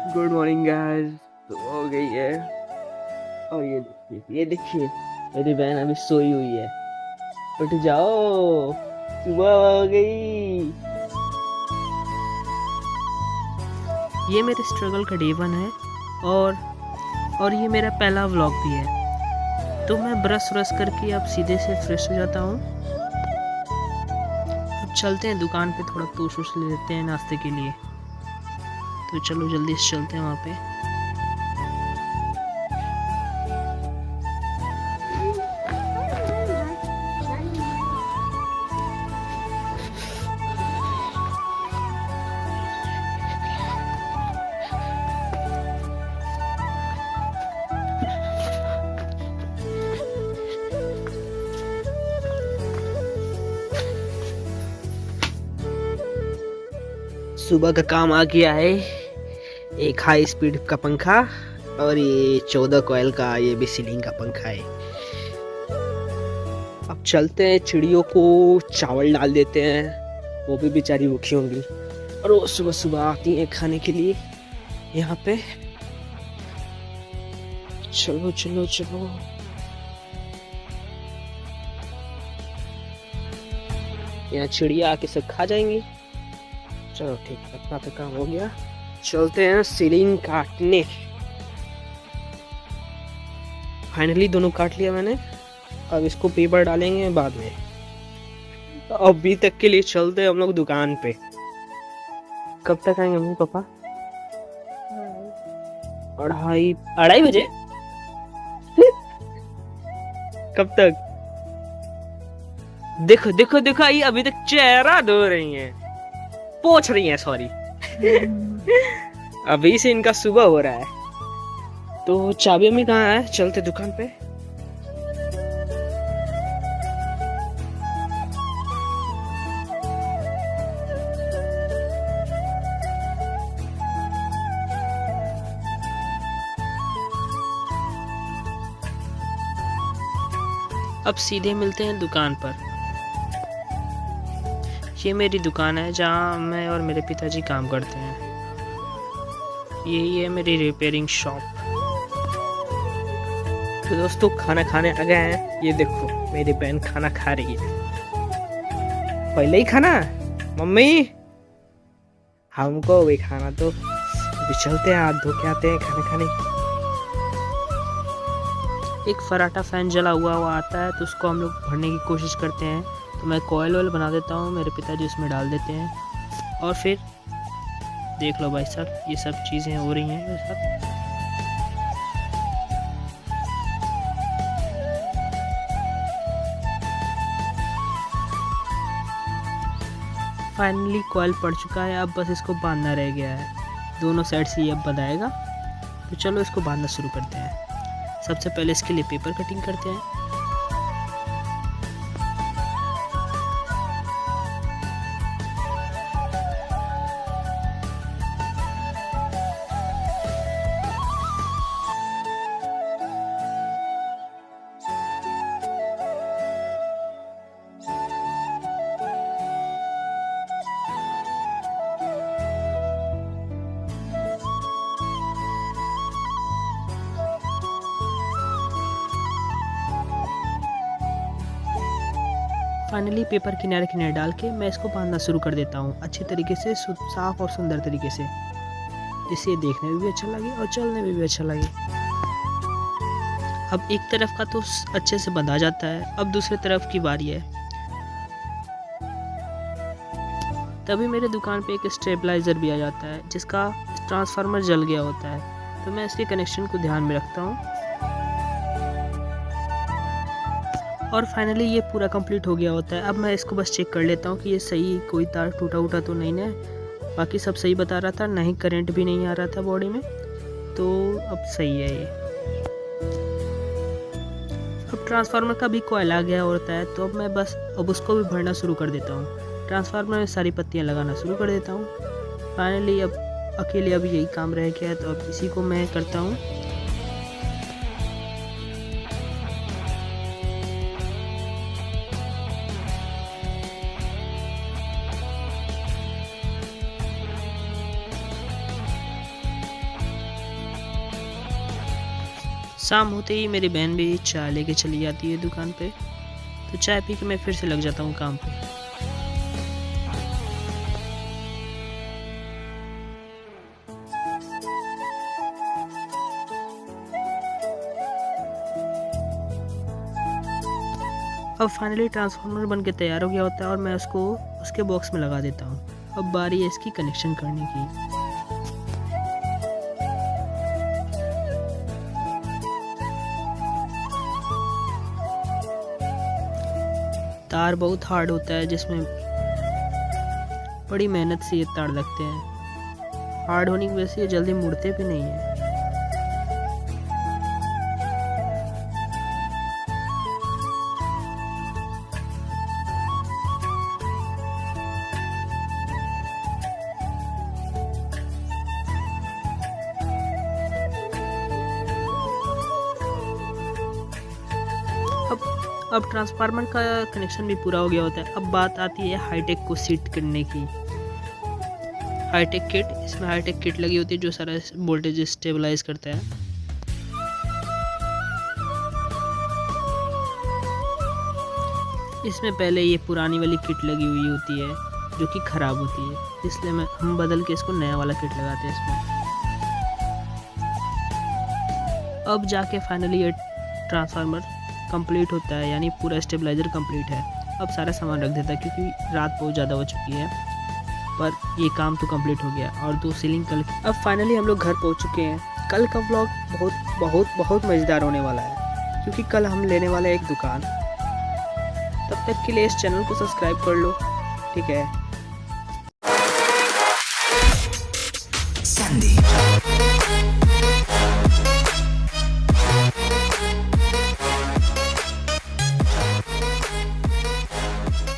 Good morning guys. तो हो गई है और ये देखिए मेरी बहन अभी सोई हुई है। उठ जाओ, सुबह हो गई। ये मेरे स्ट्रगल का डे 1 है और ये मेरा पहला व्लॉग भी है। तो मैं ब्रश व्रश करके अब सीधे से फ्रेश हो जाता हूँ। अब चलते हैं दुकान पे, थोड़ा तोश वोश ले लेते हैं नाश्ते के लिए। तो चलो जल्दी से चलते हैं वहाँ पे। सुबह का काम आ गया है। एक हाई स्पीड का पंखा और ये 14 कॉइल का ये भी सीलिंग का पंखा है। अब चलते हैं, चिड़ियों को चावल डाल देते हैं, वो भी बेचारी भूखी होंगी और वो सुबह सुबह आती हैं खाने के लिए यहाँ पे। चलो चलो चलो, यहाँ चिड़िया आके सब खा जाएंगी। चलो ठीक है, अपना तो काम हो गया। चलते हैं सीलिंग काटने। फाइनली दोनों काट लिया मैंने। अब इसको पेपर डालेंगे बाद में। तो अभी तक के लिए चलते हैं हम लोग दुकान पे। कब तक आएंगे मम्मी पापा? 2:30 बजे। कब तक? देखो देखो देखो, ये अभी तक चेहरा धो रही हैं, पोंछ रही हैं, सॉरी। अभी से इनका सुबह हो रहा है। तो चाबी में कहाँ है? चलते दुकान पे। अब सीधे मिलते हैं दुकान पर। ये मेरी दुकान है जहाँ मैं और मेरे पिताजी काम करते हैं। यही है मेरी रिपेयरिंग शॉप। तो दोस्तों खाना खाने आ गए हैं। ये देखो मेरी बहन खाना खा रही है। पहले ही खाना मम्मी, हमको भी खाना। तो अभी चलते हैं, हाथ धो के आते हैं खाना खाने। एक फराटा फैन जला हुआ आता है, तो उसको हम लोग भरने की कोशिश करते हैं। तो मैं कॉयल ऑयल बना देता हूँ, मेरे पिताजी उसमें डाल देते हैं और फिर देख लो भाई साहब, ये सब चीज़ें हो रही हैं मेरे साथ। फाइनली कॉयल पड़ चुका है, अब बस इसको बांधना रह गया है। दोनों साइड से ये अब बंधाएगा। तो चलो इसको बांधना शुरू करते हैं। सबसे पहले इसके लिए पेपर कटिंग करते हैं। फाइनली पेपर किनारे किनारे डाल के मैं इसको बांधना शुरू कर देता हूँ अच्छे तरीके से, साफ और सुंदर तरीके से, जिससे ये देखने में भी अच्छा लगे और चलने में भी अच्छा लगे। अब एक तरफ का तो अच्छे से बंधा जाता है, अब दूसरी तरफ की बारी है। तभी मेरे दुकान पे एक स्टेबलाइज़र भी आ जाता है, जिसका ट्रांसफार्मर जल गया होता है। तो मैं इसके कनेक्शन को ध्यान में रखता हूँ और फाइनली ये पूरा कंप्लीट हो गया होता है। अब मैं इसको बस चेक कर लेता हूँ कि ये सही, कोई तार टूटा उटा तो नहीं है। बाकी सब सही बता रहा था, नहीं करंट भी नहीं आ रहा था बॉडी में, तो अब सही है ये। अब ट्रांसफार्मर का भी कॉइल आ गया होता है, तो अब उसको भी भरना शुरू कर देता हूँ। ट्रांसफार्मर में सारी पत्तियाँ लगाना शुरू कर देता हूँ। फाइनली अब अकेले अब यही काम रह गया है, तो अब इसी को मैं करता हूँ। शाम होते ही मेरी बहन भी चाय लेके चली जाती है दुकान पे, तो चाय पी के मैं फिर से लग जाता हूँ काम पे। अब फाइनली ट्रांसफार्मर बन के तैयार हो गया होता है और मैं उसको उसके बॉक्स में लगा देता हूँ। अब बारी है इसकी कनेक्शन करने की। तार बहुत हार्ड होता है, जिसमें बड़ी मेहनत से ये तार लगते हैं। हार्ड होने की वजह से ये जल्दी मुड़ते भी नहीं है। अब ट्रांसफार्मर का कनेक्शन भी पूरा हो गया होता है। अब बात आती है हाईटेक को सीट करने की। हाईटेक किट, इसमें हाईटेक किट लगी होती है जो सारा वोल्टेज स्टेबलाइज करता है। इसमें पहले ये पुरानी वाली किट लगी हुई होती है जो कि ख़राब होती है, इसलिए हम बदल के इसको नया वाला किट लगाते हैं इसमें। अब जाके फाइनली ये ट्रांसफार्मर कंप्लीट होता है, यानी पूरा स्टेबलाइजर कंप्लीट है। अब सारा सामान रख देता है क्योंकि रात बहुत ज़्यादा हो चुकी है, पर ये काम तो कंप्लीट हो गया। और दो सीलिंग कल। अब फाइनली हम लोग घर पहुंच चुके हैं। कल का व्लॉग बहुत बहुत बहुत मज़ेदार होने वाला है, क्योंकि कल हम लेने वाले हैं एक दुकान। तब तक के लिए इस चैनल को सब्सक्राइब कर लो, ठीक है। Sandy.